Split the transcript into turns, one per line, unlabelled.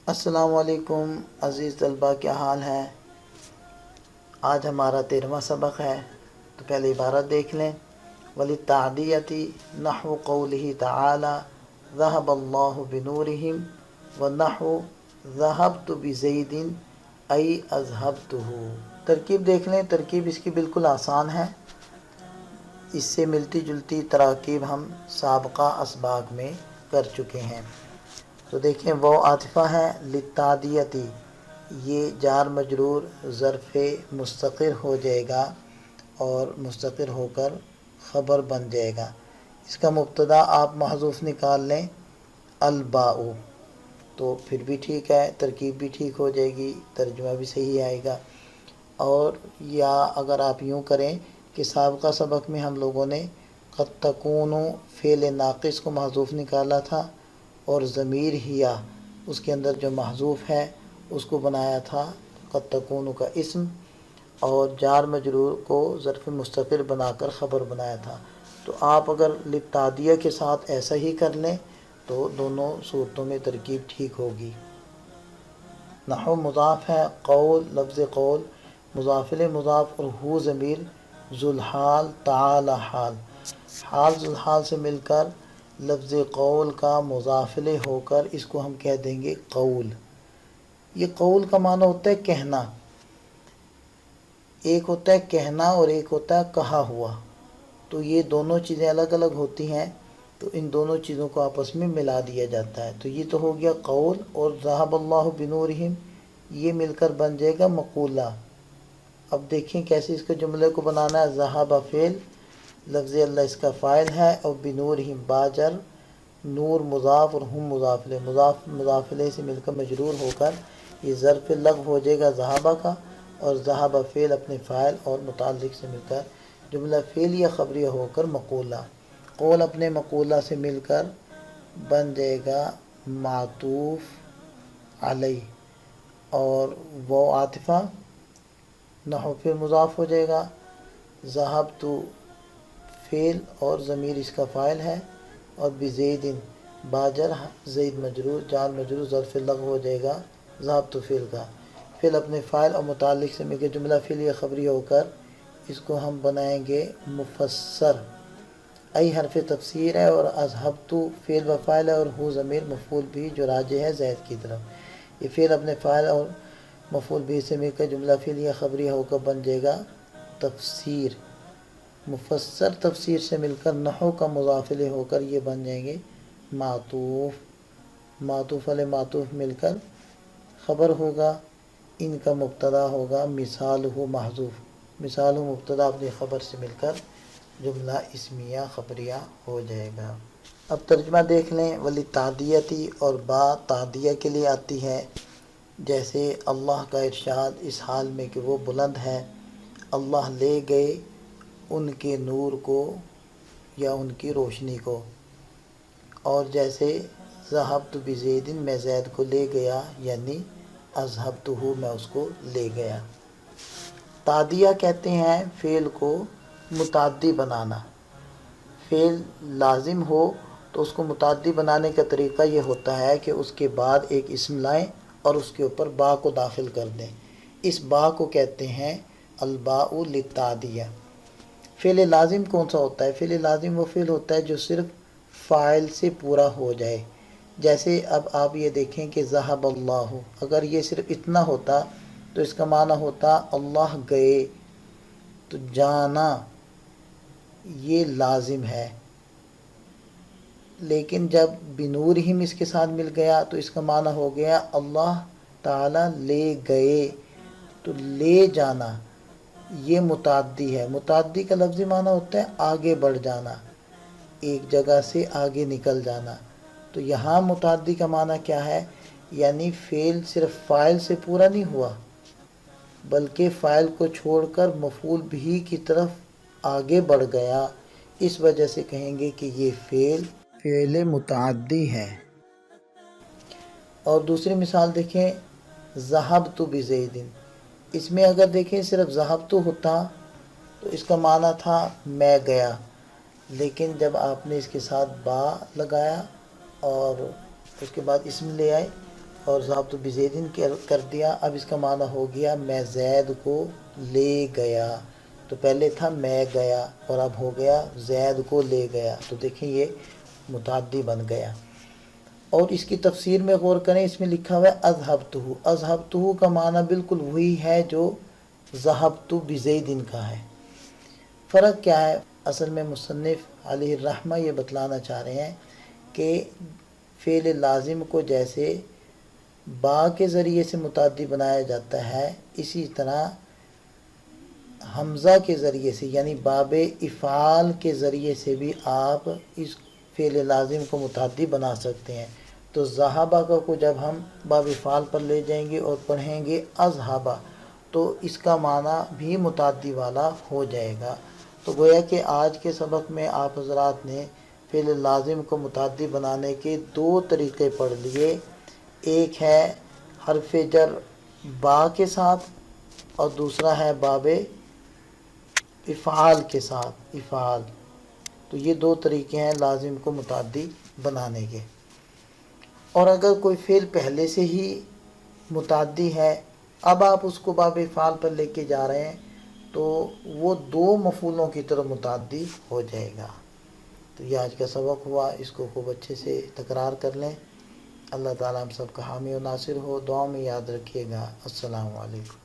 السلام علیکم عزیز طلبہ، کیا حال ہے؟ آج ہمارا 13واں سبق ہے، تو پہلے عبارت دیکھ لیں۔ وَلِلتَّعْدِيَةِ نَحْوُ قَوْلِهِ تَعَالَى ذَهَبَ اللَّهُ بِنُورِهِمْ وَنَحْوُ ذَهَبْتُ بِزَيْدٍ أَيْ أَذْهَبْتُهُ۔ ترکیب دیکھ لیں، ترکیب اس کی بالکل آسان ہے۔ اس سے ملتی جلتی تراکیب ہم سابقہ اسباق میں کر چکے ہیں۔ تو دیکھیں، وہ عاطفہ ہے للتعدیتی، یہ جار مجرور ظرف مستقر ہو جائے گا اور مستقر ہو کر خبر بن جائے گا۔ اس کا مبتدا آپ محذوف نکال لیں الباء، تو پھر بھی ٹھیک ہے، ترکیب بھی ٹھیک ہو جائے گی، ترجمہ بھی صحیح آئے گا۔ اور یا اگر آپ یوں کریں کہ سابقہ سبق میں ہم لوگوں نے قد تکون فعل ناقص کو محذوف نکالا تھا اور ضمیر ہیا اس کے اندر جو محذوف ہے اس کو بنایا تھا قد تکون کا اسم، اور جار مجرور کو ظرف مستقر بنا کر خبر بنایا تھا۔ تو آپ اگر للتعدیہ کے ساتھ ایسا ہی کر لیں تو دونوں صورتوں میں ترکیب ٹھیک ہوگی۔ نحو مضاف ہے، قول لفظ قول مضاف الیہ مضاف، اور ہو ضمیر ذوالحال تعالی حال، حال ذوالحال سے مل کر لفظ قول کا مضاف الیہ ہو کر اس کو ہم کہہ دیں گے قول۔ یہ قول کا معنی ہوتا ہے کہنا، ایک ہوتا ہے کہنا اور ایک ہوتا ہے کہا ہوا، تو یہ دونوں چیزیں الگ الگ ہوتی ہیں، تو ان دونوں چیزوں کو آپس میں ملا دیا جاتا ہے۔ تو یہ تو ہو گیا قول، اور ذہب اللہ بنورہم یہ مل کر بن جائے گا مقولہ۔ اب دیکھیں کیسے اس کے جملے کو بنانا ہے۔ ذہب فعل، لفظ اللہ اس کا فاعل ہے، اور بنورہم باجر، نور مضاف اور ہم مضاف الیہ، مضاف الیہ سے مل کر مجرور ہو کر یہ ظرف لغو ہو جائے گا ذہابہ کا، اور ذہب فعل اپنے فاعل اور متعلق سے مل کر جملہ فعلیہ خبریہ ہو کر مقولہ۔ قول اپنے مقولہ سے مل کر بن جائے گا معطوف علیہ، اور وہ عاطفہ نحو پھر مضاف ہو جائے گا، ذہبت فعل اور ضمیر اس کا فاعل ہے، اور بزید باجر زید مجرور جار مجرور ظرف لغو ہو جائے گا ذہبت فعل کا، فعل اپنے فاعل اور متعلق سے مل کے جملہ فعلیہ خبری ہو کر اس کو ہم بنائیں گے مفسر۔ ای حرف تفسیر ہے، اور اذہبت فعل و فاعل ہے، اور ہو ضمیر مفعول بھی جو راجع ہے زید کی طرف، یہ فعل اپنے فاعل اور مفعول بھی سے مل کر جملہ فعلیہ خبری ہو کر بن جائے گا تفسیر۔ مفسر تفسیر سے مل کر نحو کا مضاف الیہ ہو کر یہ بن جائیں گے معطوف، معطوف علیہ معطوف مل کر خبر ہوگا، ان کا مبتدا ہوگا مثال ہو محذوف، مثال ہو مبتدا اپنی خبر سے مل کر جملہ اسمیہ خبریہ ہو جائے گا۔ اب ترجمہ دیکھ لیں۔ ولی اور با تعدیہ کے لیے آتی ہے، جیسے اللہ کا ارشاد اس حال میں کہ وہ بلند ہے، اللہ لے گئے ان کے نور کو یا ان کی روشنی کو، اور جیسے ذہبت بزید میں زید کو لے گیا، یعنی اذہبتہ میں اس کو لے گیا۔ تعدیہ کہتے ہیں فعل کو متعدی بنانا، فعل لازم ہو تو اس کو متعدی بنانے کا طریقہ یہ ہوتا ہے کہ اس کے بعد ایک اسم لائیں اور اس کے اوپر با کو داخل کر دیں، اس با کو کہتے ہیں الباء للتعدیہ۔ فعل لازم کون سا ہوتا ہے؟ فعل لازم وہ فعل ہوتا ہے جو صرف فاعل سے پورا ہو جائے، جیسے اب آپ یہ دیکھیں کہ ذہب اللہ، اگر یہ صرف اتنا ہوتا تو اس کا معنی ہوتا اللہ گئے، تو جانا یہ لازم ہے، لیکن جب بنورہم اس کے ساتھ مل گیا تو اس کا معنی ہو گیا اللہ تعالی لے گئے، تو لے جانا یہ متعدی ہے۔ متعدی کا لفظی معنی ہوتا ہے آگے بڑھ جانا، ایک جگہ سے آگے نکل جانا۔ تو یہاں متعدی کا معنی کیا ہے؟ یعنی فعل صرف فاعل سے پورا نہیں ہوا بلکہ فاعل کو چھوڑ کر مفعول بھی کی طرف آگے بڑھ گیا، اس وجہ سے کہیں گے کہ یہ فعل متعدی ہے۔ اور دوسری مثال دیکھیں، ذہبت بزید، اس میں اگر دیکھیں صرف ذہبت ہوتا تو اس کا معنی تھا میں گیا، لیکن جب آپ نے اس کے ساتھ با لگایا اور اس کے بعد اسم لے آئے اور ذهبت بزید کر دیا. اب اس کا معنی ہو گیا میں زید کو لے گیا. تو پہلے تھا میں گیا اور اب ہو گیا زید کو لے گیا. تو دیکھیں یہ متعدی بن گیا. اور اس کی تفسیر میں غور کریں، اس میں لکھا ہوا ہے اذهبتہ. اذهبتہ کا معنی بالکل وہی ہے جو ذهبت بزید کا ہے. فرق کیا ہے؟ اصل میں مصنف علیہ الرحمہ یہ بتلانا چاہ رہے ہیں کہ فعل لازم کو جیسے با کے ذریعے سے متعدی بنایا جاتا ہے، اسی طرح حمزہ کے ذریعے سے یعنی باب افعال کے ذریعے سے بھی آپ اس فعل لازم کو متعدی بنا سکتے ہیں. تو ذہابہ کو جب ہم باب افعال پر لے جائیں گے اور پڑھیں گے اذہبہ تو اس کا معنی بھی متعدی والا ہو جائے گا. تو گویا کہ آج کے سبق میں آپ حضرات نے فعل لازم کو متعدی بنانے کے دو طریقے پڑھ لیے. ایک ہے حرف جر با کے ساتھ اور دوسرا ہے باب افعال کے ساتھ افعال. تو یہ دو طریقے ہیں لازم کو متعدی بنانے کے. اور اگر کوئی فعل پہلے سے ہی متعدی ہے، اب آپ اس کو باب افعال پر لے کے جا رہے ہیں تو وہ دو مفعولوں کی طرف متعدی ہو جائے گا. تو یہ آج کا سبق ہوا، اس کو خوب اچھے سے تکرار کر لیں. اللہ تعالیٰ ہم سب کا حامی و ناصر ہو. دعا میں یاد رکھیے گا. السلام علیکم.